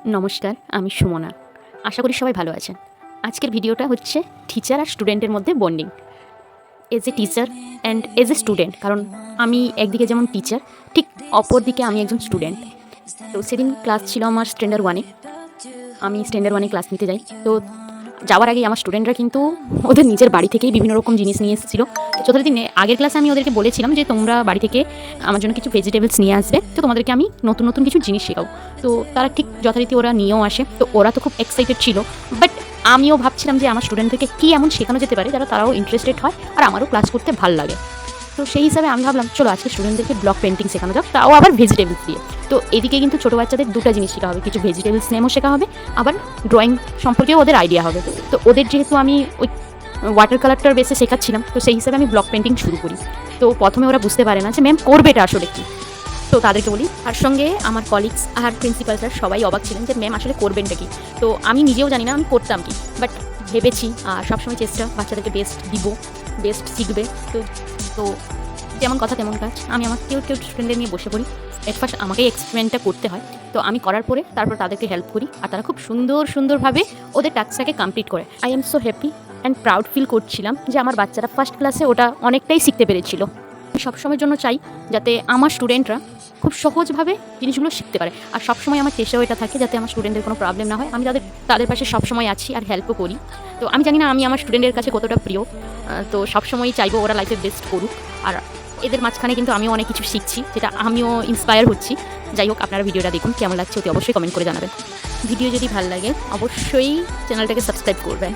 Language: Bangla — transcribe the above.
নমস্কার, আমি সুমনা। আশা করি সবাই ভালো আছেন। আজকের ভিডিওটা হচ্ছে টিচার আর স্টুডেন্টের মধ্যে bonding. As a teacher and as a student, কারণ আমি একদিকে যেমন টিচার, ঠিক অপর দিকে আমি একজন স্টুডেন্ট। তো সেদিন ক্লাস ছিল আমার স্ট্যান্ডার্ড 1-এ। আমি স্ট্যান্ডার্ড 1-এ ক্লাস নিতে যাই। তো যাওয়ার আগেই আমার স্টুডেন্টরা কিন্তু ওদের নিজের বাড়ি থেকেই বিভিন্ন রকম জিনিস নিয়ে এসেছিলো। তো যথারীতি আগের ক্লাসে আমি ওদেরকে বলেছিলাম যে তোমরা বাড়ি থেকে আমার জন্য কিছু ভেজিটেবলস নিয়ে আসবে, তো তোমাদেরকে আমি নতুন নতুন কিছু জিনিস শেখাবো। তো তারা ঠিক যথারীতি ওরা নিয়েও আসে। তো ওরা তো খুব এক্সাইটেড ছিল, বাট আমিও ভাবছিলাম যে আমার স্টুডেন্টদেরকে কী এমন শেখানো যেতে পারে যারা তারাও ইন্টারেস্টেড হয় আর আমারও ক্লাস করতে ভালো লাগে। তো সেই হিসাবে আমি ভাবলাম চলো আজকে স্টুডেন্টদেরকে ব্লক পেন্টিং শেখানো যাক, তাও আবার ভেজিটেবলস দিয়ে। তো এদিকে কিন্তু ছোটো বাচ্চাদের দুটো জিনিস শেখা হবে, কিছু ভেজিটেবলস নেমও শেখা হবে, আবার ড্রয়িং সম্পর্কেও ওদের আইডিয়া হবে। তো ওদের যেহেতু আমি ওই ওয়াটার কালারটার বেসে শেখাচ্ছিলাম, তো সেই হিসাবে আমি ব্লক পেন্টিং শুরু করি। তো প্রথমে ওরা বুঝতে পারে না যে ম্যাম করবে এটা আসলে কি। তো তাদেরকে বলি, আর সঙ্গে আমার কলিগস আর প্রিন্সিপাল স্যার সবাই অবাক ছিলেন যে ম্যাম আসলে করবেনটা কি। তো আমি নিজেও জানি না আমি করতাম কি, বাট ভেবেছি আর সবসময় চেষ্টা বাচ্চাদেরকে বেস্ট দিব, বেস্ট শিখবে। তো তো যেমন কথা তেমন কাজ, আমি আমার কেউ স্টুডেন্টদের নিয়ে বসে পড়ি। এট ফার্স্ট আমাকেই এক্সপেরিমেন্টটা করতে হয়। তো আমি করার পরে তারপর তাদেরকে হেল্প করি, আর তারা খুব সুন্দরভাবে ওদের টাস্কটাকে কমপ্লিট করে। I am so happy and proud ফিল করছিলাম যে আমার বাচ্চারা ফার্স্ট ক্লাসে ওটা অনেকটাই শিখতে পেরেছিল। আমি সবসময়ের জন্য চাই যাতে আমার স্টুডেন্টরা খুব সহজভাবে জিনিসগুলো শিখতে পারে, আর সবসময় আমার চেষ্টাও এটা থাকে যাতে আমার স্টুডেন্টের কোনো প্রবলেম না হয়। আমি তাদের পাশে সবসময় আছি আর হেল্পও করি। তো আমি জানি না আমি আমার স্টুডেন্টের কাছে কতটা প্রিয়। তো সবসময়ই চাইবো ওরা লাইফে বেস্ট করুক, আর এদের মাঝখানে কিন্তু আমিও অনেক কিছু শিখছি, যেটা আমিও ইন্সপায়ার হচ্ছি। যাই হোক, আপনারা ভিডিওটা দেখুন, কেমন লাগছে অতি অবশ্যই কমেন্ট করে জানাবেন। ভিডিও যদি ভালো লাগে অবশ্যই চ্যানেলটাকে সাবস্ক্রাইব করবেন।